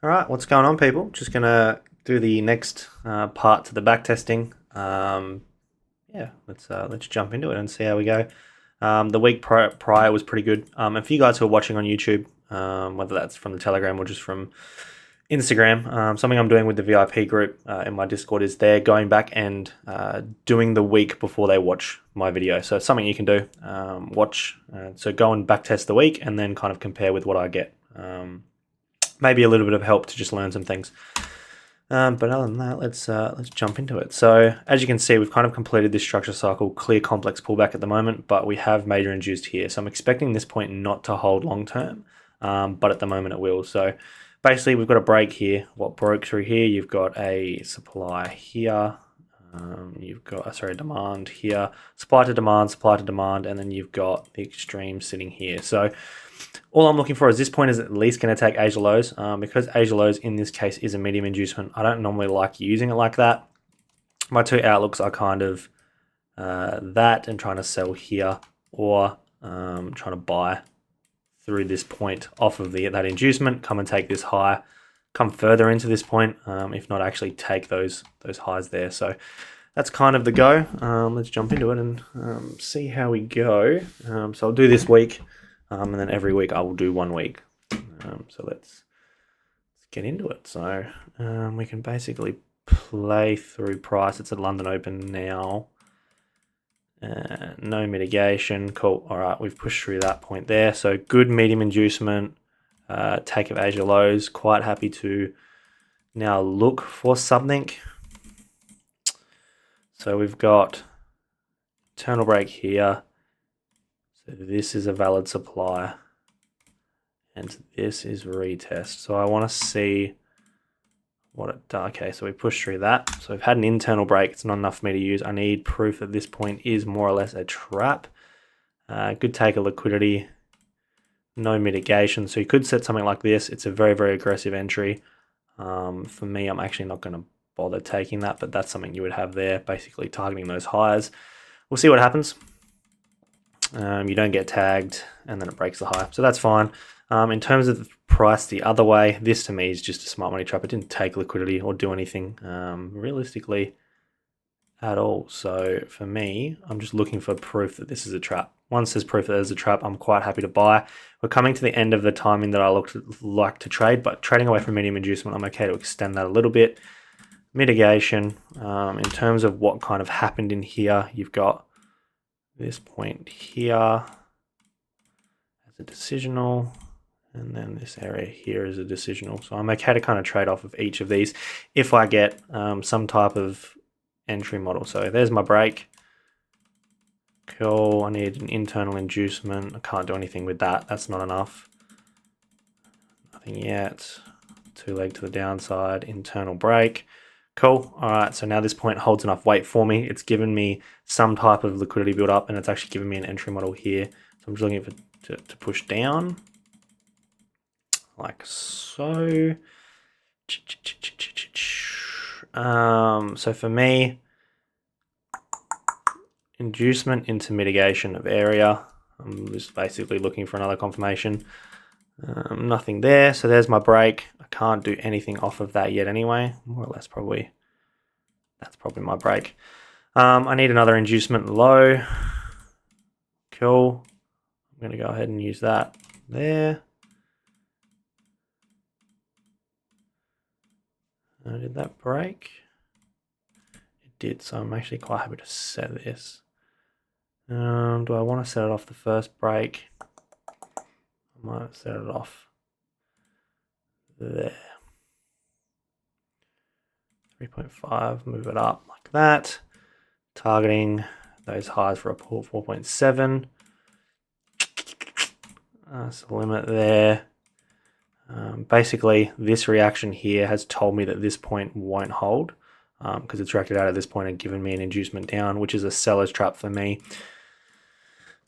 All right, what's going on, people? Just gonna do the next part to the back testing. Yeah, let's jump into it and see how we go. The week prior was pretty good. And for you guys who are watching on YouTube, whether that's from the Telegram or just from Instagram, something I'm doing with the VIP group in my Discord is they're going back and doing the week before they watch my video. So it's something you can do. Watch. So go and back test the week and then kind of compare with what I get. Maybe a little bit of help to just learn some things. But other than that, let's jump into it. So as you can see, we've kind of completed this structure cycle, clear complex pullback at the moment, but we have major induced here. So I'm expecting this point not to hold long term, but at the moment it will. So basically we've got a break here. What broke through here, you've got a supply here. You've got, demand here, supply to demand, and then you've got the extreme sitting here. So all I'm looking for is this point is at least going to take Asia lows. Because Asia lows in this case is a medium inducement, I don't normally like using it like that. My two outlooks are kind of that and trying to sell here, or trying to buy through this point off of that inducement, come and take this high, come further into this point, if not actually take those highs there. So that's kind of the go. Let's jump into it and see how we go. So I'll do this week. And then every week I will do 1 week. So let's get into it. So we can basically play through price. It's at London Open now. No mitigation. Cool. All right, we've pushed through that point there. So good medium inducement. Take of Asia lows. Quite happy to now look for something. So we've got internal break here. So this is a valid supply, and this is retest. So I want to see what it does. Okay, so we pushed through that. So we've had an internal break. It's not enough for me to use. I need proof that this point is more or less a trap. Good take of liquidity, no mitigation. So you could set something like this. It's a very, very aggressive entry. For me, I'm actually not going to bother taking that, but that's something you would have there, basically targeting those highs. We'll see what happens. You don't get tagged and then it breaks the high, so that's fine. In terms of the price the other way, this to me is just a smart money trap. It didn't take liquidity or do anything realistically at all. So for me, I'm just looking for proof that this is a trap. Once there's proof that there's a trap, I'm quite happy to buy. We're coming to the end of the timing that I like to trade, but trading away from medium inducement, I'm okay to extend that a little bit. Mitigation, in terms of what kind of happened in here, you've got this point here as a decisional, and then this area here is a decisional. So I'm okay to kind of trade off of each of these if I get some type of entry model. So there's my break. Cool, I need an internal inducement. I can't do anything with that. That's not enough. Nothing yet. 2 leg to the downside, internal break. Cool. All right, so now this point holds enough weight for me. It's given me some type of liquidity build up, and it's actually given me an entry model here. So I'm just looking for to push down like so. So for me, inducement into mitigation of area. I'm just basically looking for another confirmation. Nothing there, so there's my break. I can't do anything off of that yet anyway, more or less probably. That's probably my break. I need another inducement low. Cool. I'm going to go ahead and use that there. Did that break? It did, so I'm actually quite happy to set this. Do I want to set it off the first break? I might set it off there. 3.5, move it up like that. Targeting those highs for a pull 4.7. That's the limit there. Basically, this reaction here has told me that this point won't hold because it's reacted out at this point and given me an inducement down, which is a seller's trap for me.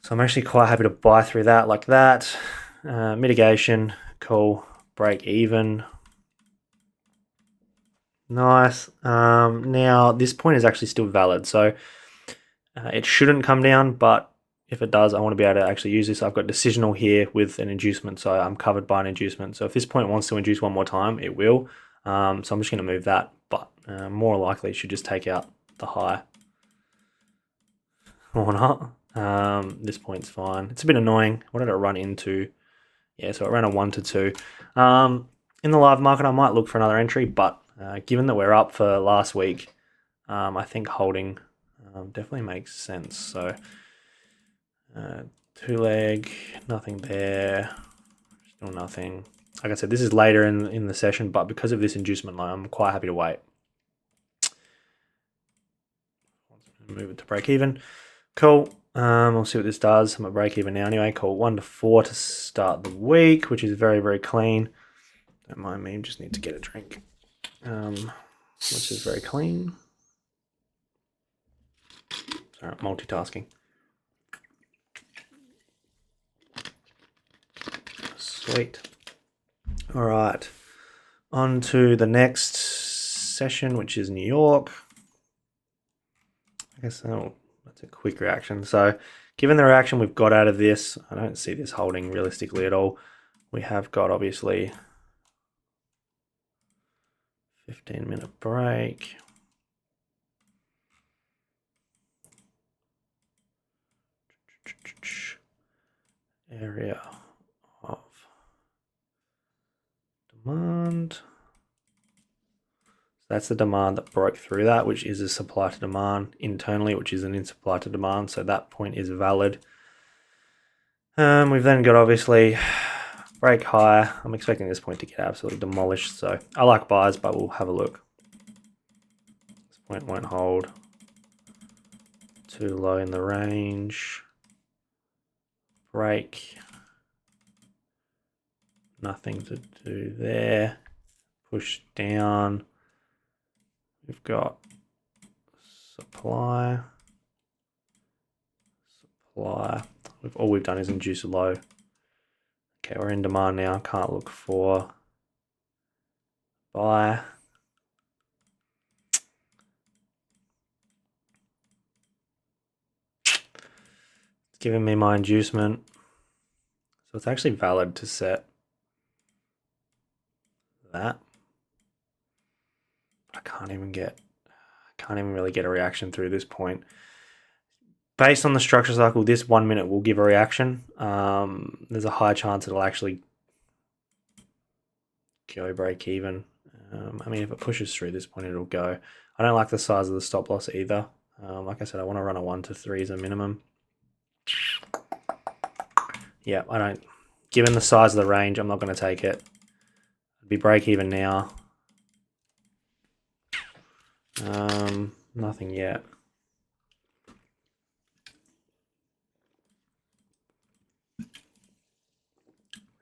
So I'm actually quite happy to buy through that like that. Mitigation, cool. Break even. Nice. Now, this point is actually still valid, so it shouldn't come down, but if it does, I want to be able to actually use this. I've got decisional here with an inducement, so I'm covered by an inducement. So if this point wants to induce one more time, it will. So I'm just going to move that, but more likely it should just take out the high. Or not. This point's fine. It's a bit annoying. What did it run into? Yeah, so it ran a 1 to 2. In the live market, I might look for another entry, but given that we're up for last week, I think holding definitely makes sense. So 2 leg, nothing there, still nothing. Like I said, this is later in the session, but because of this inducement line, I'm quite happy to wait. Move it to break even. Cool. We'll see what this does. I'm at break even now anyway. Cool. 1 to 4 to start the week, which is very, very clean. Don't mind me, just need to get a drink. Which is very clean. Sorry, multitasking. Sweet. All right. On to the next session, which is New York. I guess that's a quick reaction. So given the reaction we've got out of this, I don't see this holding realistically at all. We have got obviously 15-minute break. Area of demand. That's the demand that broke through that, which is a supply to demand internally, which is an in supply to demand. So that point is valid. We've then got obviously break high. I'm expecting this point to get absolutely demolished. So I like buys, but we'll have a look. This point won't hold. Too low in the range. Break. Nothing to do there. Push down. We've got supply. All we've done is induce a low. Okay, we're in demand now. Can't look for buy. It's giving me my inducement. So it's actually valid to set that. I can't even really get a reaction through this point. Based on the structure cycle, this 1 minute will give a reaction. There's a high chance it'll actually go break even. I mean, if it pushes through this point, it'll go. I don't like the size of the stop loss either. Like I said, I want to run a 1 to 3 as a minimum. Yeah, I don't. Given the size of the range, I'm not going to take it. It'd be break even now. Nothing yet.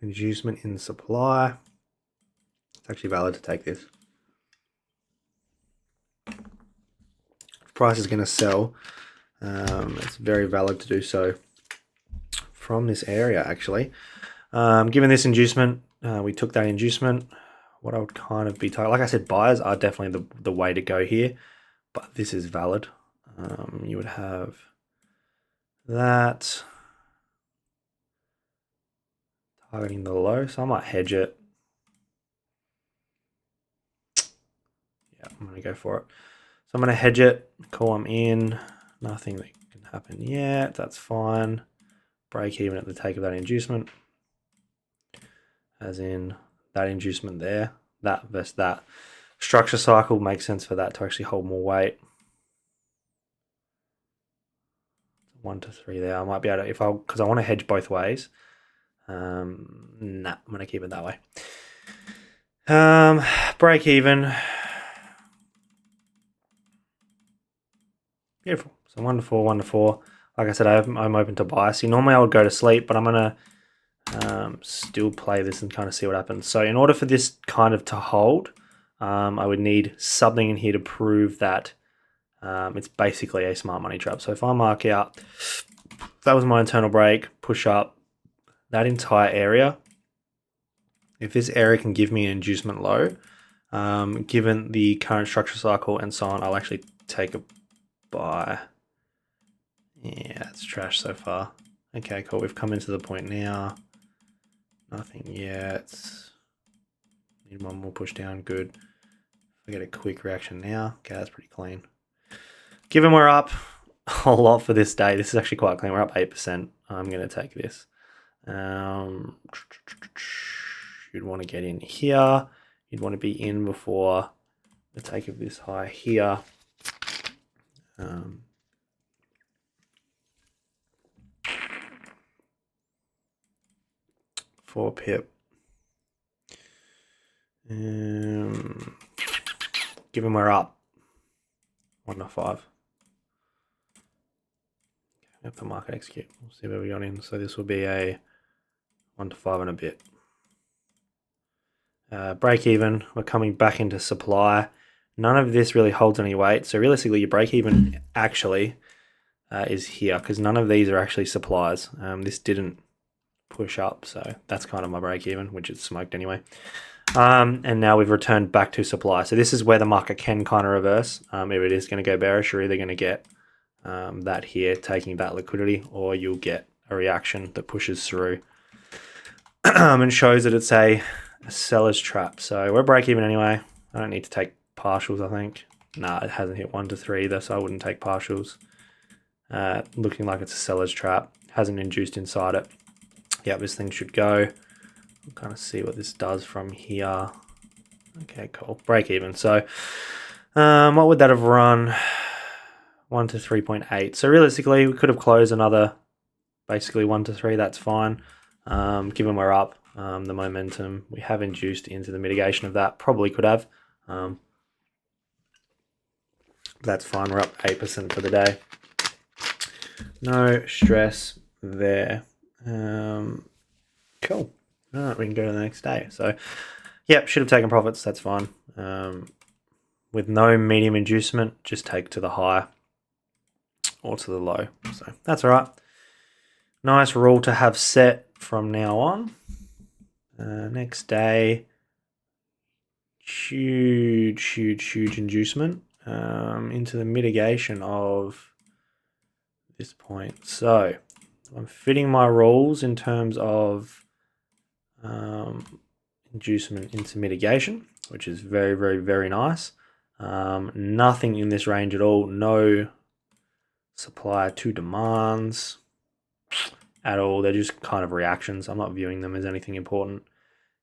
Inducement in supply. It's actually valid to take this. If price is going to sell, it's very valid to do so from this area actually. Given this inducement, we took that inducement. What I would kind of be targeting, like I said, buyers are definitely the way to go here, but this is valid. You would have that targeting the low, so I might hedge it. Yeah, I'm going to go for it. So I'm going to hedge it. Cool, I'm in. Nothing that can happen yet. That's fine. Break even at the take of that inducement. As in that inducement there. That versus that. Structure cycle makes sense for that to actually hold more weight. 1 to 3 there. I might be able to, because I want to hedge both ways. Nah, I'm going to keep it that way. Break even. Beautiful. So 1 to 4, 1 to 4. Like I said, I'm open to buy. See, normally I would go to sleep, but I'm going to still play this and kind of see what happens. So in order for this kind of to hold, I would need something in here to prove that it's basically a smart money trap. So if I mark out, that was my internal break, push up, that entire area, if this area can give me an inducement low, given the current structure cycle and so on, I'll actually take a buy Yeah, it's trash so far. Okay, cool. We've come into the point now. Nothing yet. Need one more push down. Good. I get a quick reaction now. Okay, that's pretty clean. Given we're up a lot for this day, this is actually quite clean. We're up 8%. I'm going to take this. You'd want to get in here. You'd want to be in before the take of this high here. 4 pip. Given we're up 1 to 5. Have the market execute. We'll see where we got in. So this will be a 1 to 5 and a bit. Break even. We're coming back into supply. None of this really holds any weight. So realistically, your break even actually is here because none of these are actually supplies. This didn't push up, so that's kind of my break even, which is smoked anyway. And now we've returned back to supply. So this is where the market can kind of reverse. If it is going to go bearish, you're either going to get that here taking that liquidity, or you'll get a reaction that pushes through and shows that it's a seller's trap. So we're break even anyway. I don't need to take partials, I think. Nah, it hasn't hit 1 to 3 though, so I wouldn't take partials. Looking like it's a seller's trap. Hasn't induced inside it. Yeah, this thing should go. We'll kind of see what this does from here. Okay, cool. Break even. So what would that have run? 1 to 3.8. So realistically, we could have closed another basically 1 to 3. That's fine. Given we're up, the momentum we have induced into the mitigation of that. Probably could have. That's fine. We're up 8% for the day. No stress there. Cool. All right, we can go to the next day. So, yep, should have taken profits. That's fine. With no medium inducement, just take to the high or to the low. So that's all right. Nice rule to have set from now on. Next day, huge inducement into the mitigation of this point. So I'm fitting my rules in terms of inducement into mitigation, which is very nice. Nothing in this range at all. No supply to demands at all. They're just kind of reactions. I'm not viewing them as anything important.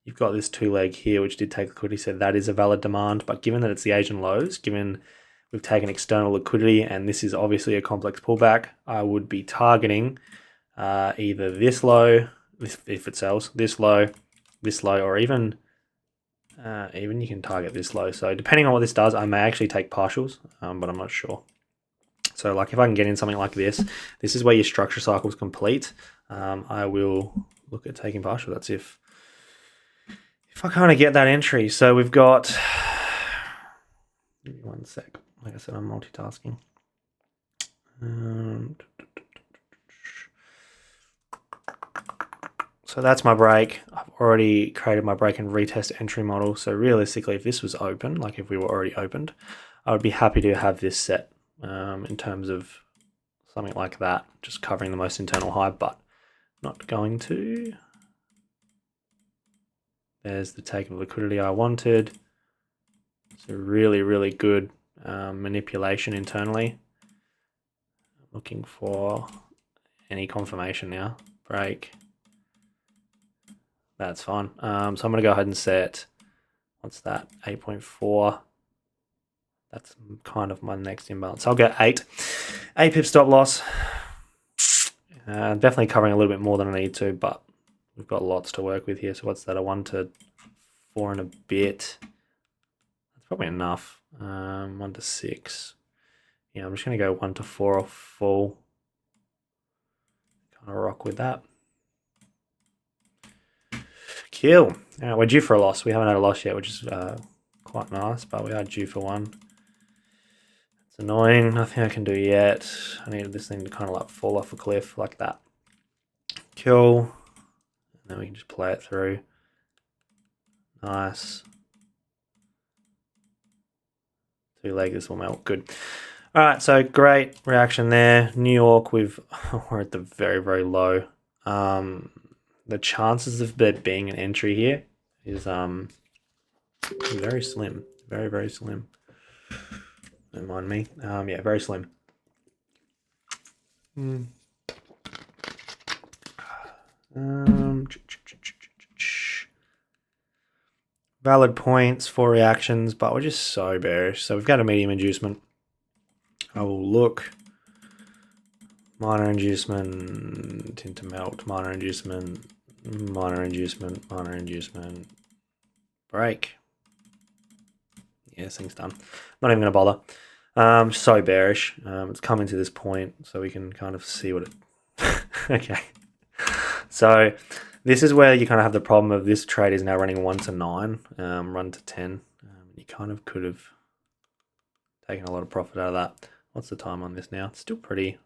You've got this 2-leg here, which did take liquidity, so that is a valid demand. But given that it's the Asian lows, given we've taken external liquidity, and this is obviously a complex pullback, I would be targeting either this low, if it sells, this low, or even you can target this low. So depending on what this does, I may actually take partials, but I'm not sure. So like if I can get in something like this is where your structure cycle is complete. I will look at taking partial. That's if I kind of get that entry. So we've got, give me 1 sec. Like I said, I'm multitasking. So that's my break. I've already created my break and retest entry model. So realistically, if this was open, like if we were already opened, I would be happy to have this set in terms of something like that, just covering the most internal high, but not going to. There's the take of liquidity I wanted. It's a really good manipulation internally. Looking for any confirmation now. Break. That's fine. So I'm going to go ahead and set, what's that, 8.4. That's kind of my next imbalance. I'll get 8 pip stop loss. Definitely covering a little bit more than I need to, but we've got lots to work with here. So what's that, a 1 to 4 and a bit? That's probably enough. 1 to 6. Yeah, I'm just going to go 1 to 4 off full. Kind of rock with that. Kill. All right, we're due for a loss. We haven't had a loss yet, which is quite nice, but we are due for one. It's annoying. Nothing I can do yet. I needed this thing to kind of like fall off a cliff like that. Kill. And then we can just play it through. Nice. 2 leg, this will melt. Good. All right, so great reaction there. New York, we're at the very, very low. The chances of there being an entry here is very slim. Very, very slim. Don't mind me. Yeah, very slim. Valid points, 4 reactions, but we're just so bearish. So we've got a medium inducement. I will look. Minor inducement into melt. Minor inducement. Minor inducement. Minor inducement. Break. Yeah, this thing's done. Not even going to bother. So bearish. It's coming to this point, so we can kind of see what it... Okay. So this is where you kind of have the problem of this trade is now running 1 to 9, run to 10. You kind of could have taken a lot of profit out of that. What's the time on this now? It's still pretty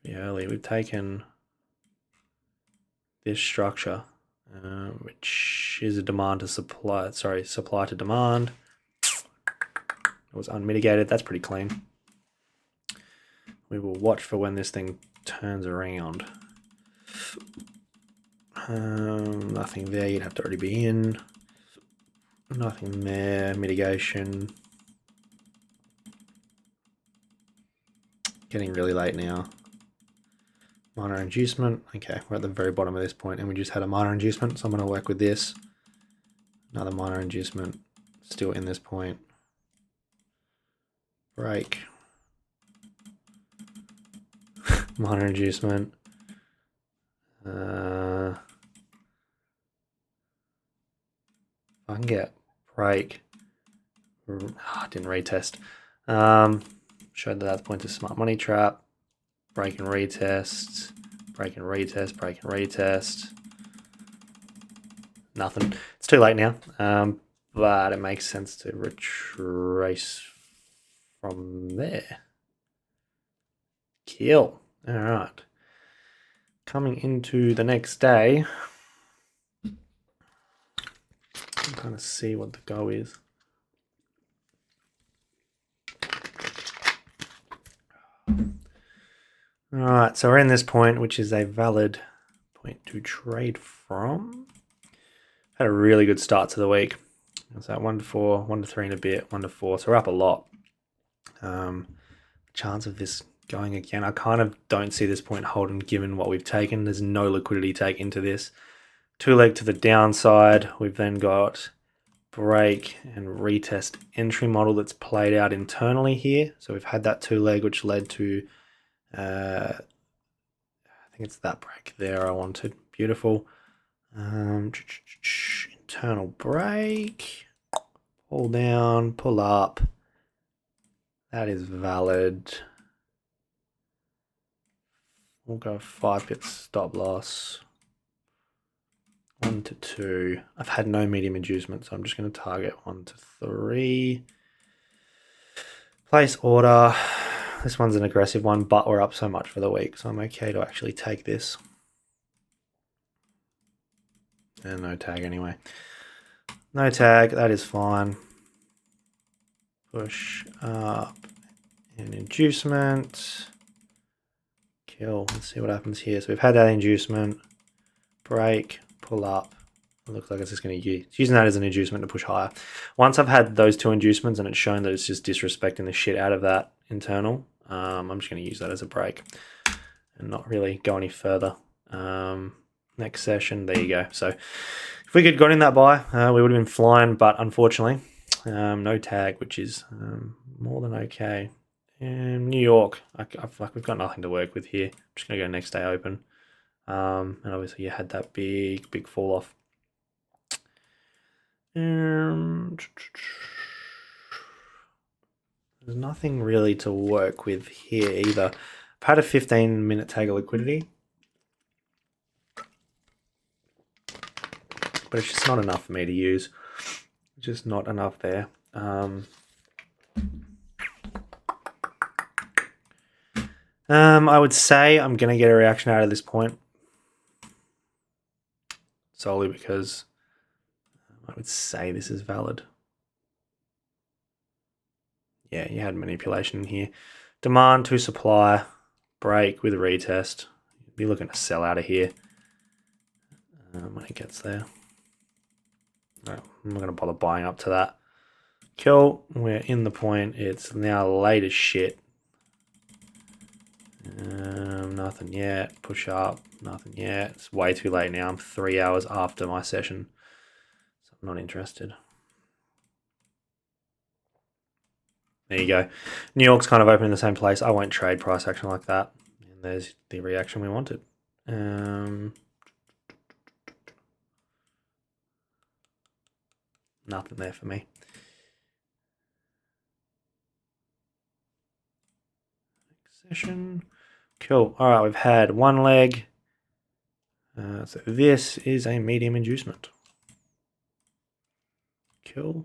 early. We've taken this structure, which is a demand to supply, supply to demand. It was unmitigated. That's pretty clean. We will watch for when this thing turns around. Nothing there. You'd have to already be in. Nothing there. Mitigation. Getting really late now. Minor inducement. Okay, we're at the very bottom of this point, and we just had a minor inducement, so I'm going to work with this. Another minor inducement. Still in this point. Break. Minor inducement. I can get break. Didn't retest. Showed that that's point to smart money trap. Break and retest. Break and retest. Break and retest. Nothing. It's too late now. But it makes sense to retrace from there. Kill. All right. Coming into the next day, I'm trying to see what the go is. All right, so we're in this point, which is a valid point to trade from. Had a really good start to the week. It's at 1 to 4, 1 to 3 and a bit, 1 to 4. So we're up a lot. Chance of this going again, I kind of don't see this point holding given what we've taken. There's no liquidity take into this. 2 leg to the downside. We've then got break and retest entry model that's played out internally here. So we've had that 2 leg, which led to, I think it's that break there I wanted. Beautiful. Internal break. Pull down, pull up. That is valid. We'll go 5 pips stop loss. 1 to 2. I've had no medium inducement, so I'm just going to target 1 to 3. Place order. This one's an aggressive one, but we're up so much for the week, so I'm okay to actually take this. And no tag anyway. No tag, that is fine. Push up and inducement. Kill. Let's see what happens here. So we've had that inducement. Break. Pull up. It looks like it's just going to use using that as an inducement to push higher. Once I've had those 2 inducements and it's shown that it's just disrespecting the shit out of that internal, I'm just going to use that as a break and not really go any further. Next session, there you go. So if we could got in that buy, we would have been flying, but unfortunately, no tag, which is more than okay. And New York, we've got nothing to work with here. I'm just going to go next day open. And obviously you had that big fall off. There's nothing really to work with here either. I've had a 15-minute tag of liquidity, but it's just not enough for me to use. Just not enough there. I would say I'm going to get a reaction out of this point solely because I would say this is valid. yeah, you had manipulation in here. Demand to supply, break with a retest. Be looking to sell out of here when it gets there. No, I'm not going to bother buying up to that. Cool, we're in the point. It's now late as shit. Nothing yet. Push up, nothing yet. It's way too late now. I'm 3 hours after my session, so I'm not interested. There you go. New York's kind of open in the same place. I won't trade price action like that. And there's the reaction we wanted. Nothing there for me. Next session. Cool. All right, we've had one leg. So this is a medium inducement. Cool.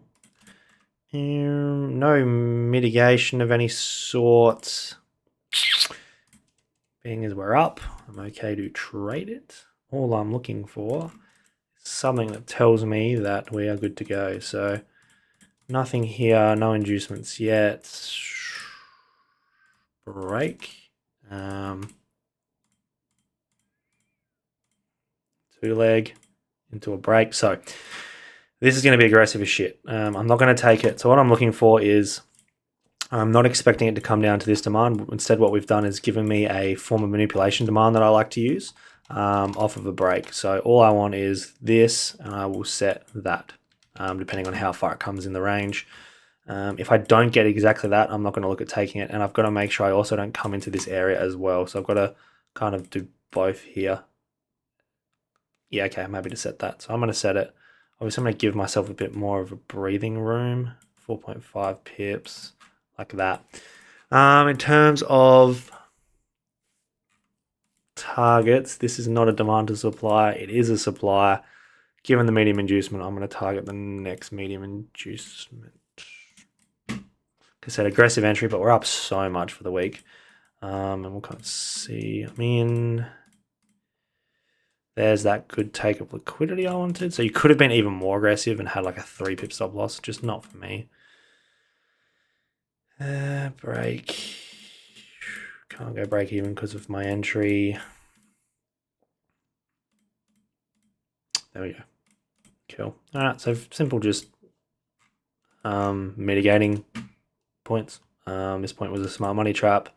No mitigation of any sort. Being as we're up, I'm okay to trade it. All I'm looking for is something that tells me that we are good to go. So nothing here, no inducements yet. Break. Two leg into a break. So this is going to be aggressive as shit. I'm not going to take it. So what I'm looking for is, I'm not expecting it to come down to this demand. Instead, what we've done is given me a form of manipulation demand that I like to use off of a break. So all I want is this, and I will set that depending on how far it comes in the range. If I don't get exactly that, I'm not going to look at taking it. And I've got to make sure I also don't come into this area as well. So I've got to kind of do both here. Yeah, okay, I'm happy to set that. So I'm going to set it. Obviously, I'm going to give myself a bit more of a breathing room. 4.5 pips, like that. In terms of targets, this is not a demand to supply. It is a supply. Given the medium inducement, I'm going to target the next medium inducement. Like I said, aggressive entry, but we're up so much for the week. And we'll kind of see. I mean, there's that good take of liquidity I wanted. So you could have been even more aggressive and had like a 3 pip stop loss. Just not for me. Break. Can't go break even because of my entry. There we go. Cool. All right, so simple, just mitigating points. This point was a smart money trap.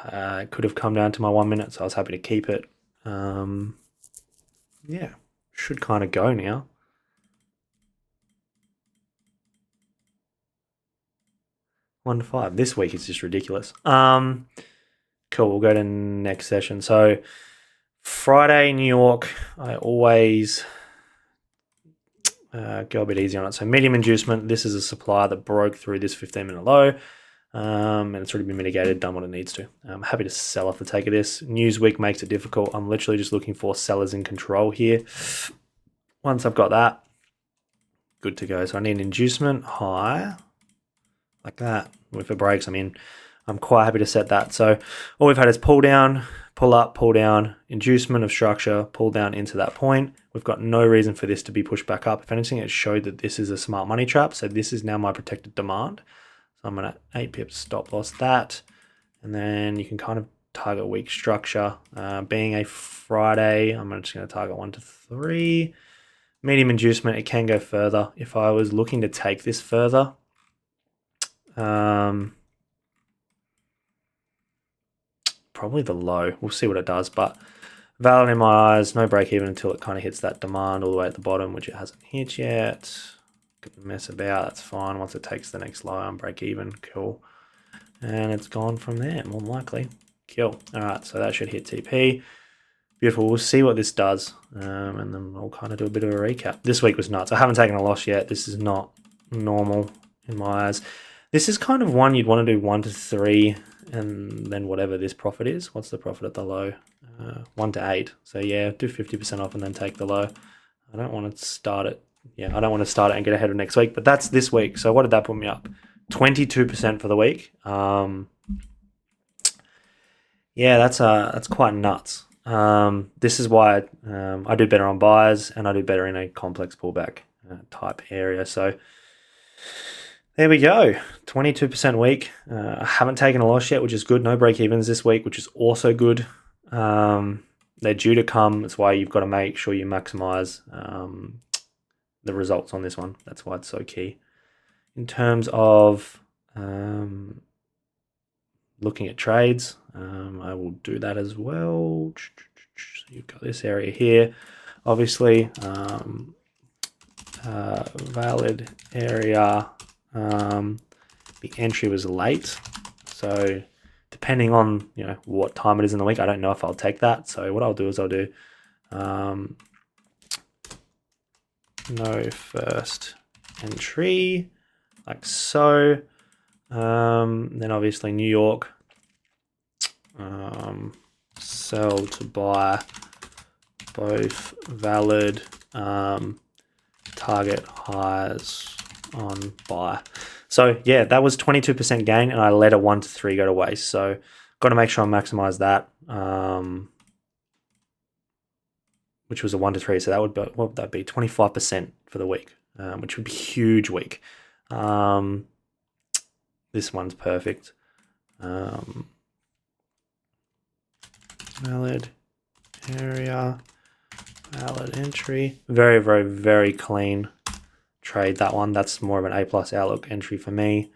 It could have come down to my 1 minute, so I was happy to keep it. Yeah, should kind of go now. One to 5. This week is just ridiculous. Cool. We'll go to next session. So Friday, New York. I always go a bit easy on it. So medium inducement. This is a supply that broke through this 15-minute low. And it's already been mitigated, done what it needs to. I'm happy to sell off the take of this. Newsweek makes it difficult. I'm literally just looking for sellers in control here. Once I've got that, good to go. So I need an inducement high, like that. If it breaks, I'm quite happy to set that. So all we've had is pull down, pull up, pull down, inducement of structure, pull down into that point. We've got no reason for this to be pushed back up. If anything, it showed that this is a smart money trap. So this is now my protected demand. So I'm going to 8 pips stop loss that. And then you can kind of target weak structure. Being a Friday, I'm just going to target 1 to 3. Medium inducement, it can go further. If I was looking to take this further, probably the low. We'll see what it does, but valid in my eyes. No break even until it kind of hits that demand all the way at the bottom, which it hasn't hit yet. Could mess about, that's fine. Once it takes the next low, I'm break even. Cool. And it's gone from there, more than likely. Cool. All right, so that should hit TP. Beautiful. We'll see what this does, and then we'll kind of do a bit of a recap. This week was nuts. I haven't taken a loss yet. This is not normal in my eyes. This is kind of one you'd want to do 1 to 3, and then whatever this profit is. What's the profit at the low? 1 to 8. So yeah, do 50% off and then take the low. I don't want to start it. Yeah, I don't want to start it and get ahead of next week, but that's this week. So what did that put me up? 22% for the week. Yeah, that's quite nuts. This is why I do better on buys and I do better in a complex pullback type area. So There we go. 22% week. I haven't taken a loss yet, which is good. No break evens this week, which is also good. They're due to come. That's why you've got to make sure you maximize the results on this one. That's why it's so key. In terms of looking at trades, I will do that as well. So you've got this area here, obviously. Valid area. The entry was late, so depending on what time it is in the week, I don't know if I'll take that. So what I'll do is I'll do no first entry, like so. Then obviously New York, sell to buy, both valid, target highs on buy. So yeah, that was 22% gain, and I let a 1 to 3 go to waste. So got to make sure I maximize that, which was a 1 to 3. So that would be, what would that be? 25% for the week, which would be huge week. This one's perfect. Valid area, valid entry. Very, very, very clean trade, that one. That's more of an A+ outlook entry for me.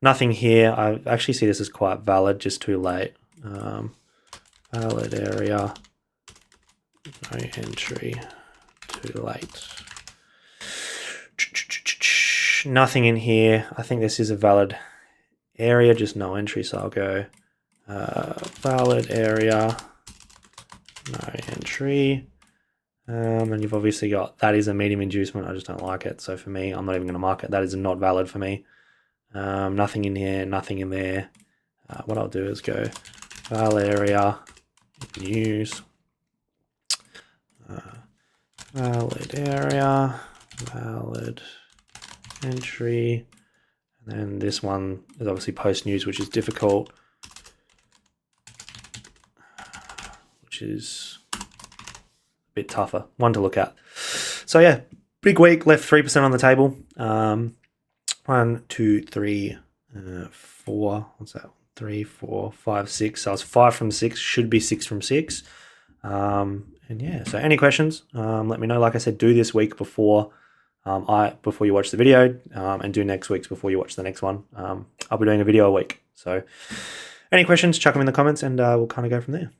Nothing here. I actually see this as quite valid, just too late. Valid area, no entry, too late. Nothing in here. I think this is a valid area, just no entry, so I'll go valid area, no entry. And you've obviously got, that is a medium inducement. I just don't like it. So for me, I'm not even going to mark it. That is not valid for me. Nothing in here, nothing in there. What I'll do is go valid area, news, valid area, valid entry. And then this one is obviously post news, which is difficult, which is a bit tougher, one to look at. So yeah, big week, left 3% on the table. 1, 2, 3, 4, what's that? 3, 4, 5, 6. So I was 5 from 6, should be 6 from 6. And yeah, so any questions, let me know. Like I said, do this week before before you watch the video, and do next week's before you watch the next one. I'll be doing a video a week. So any questions, chuck them in the comments, and we'll kind of go from there.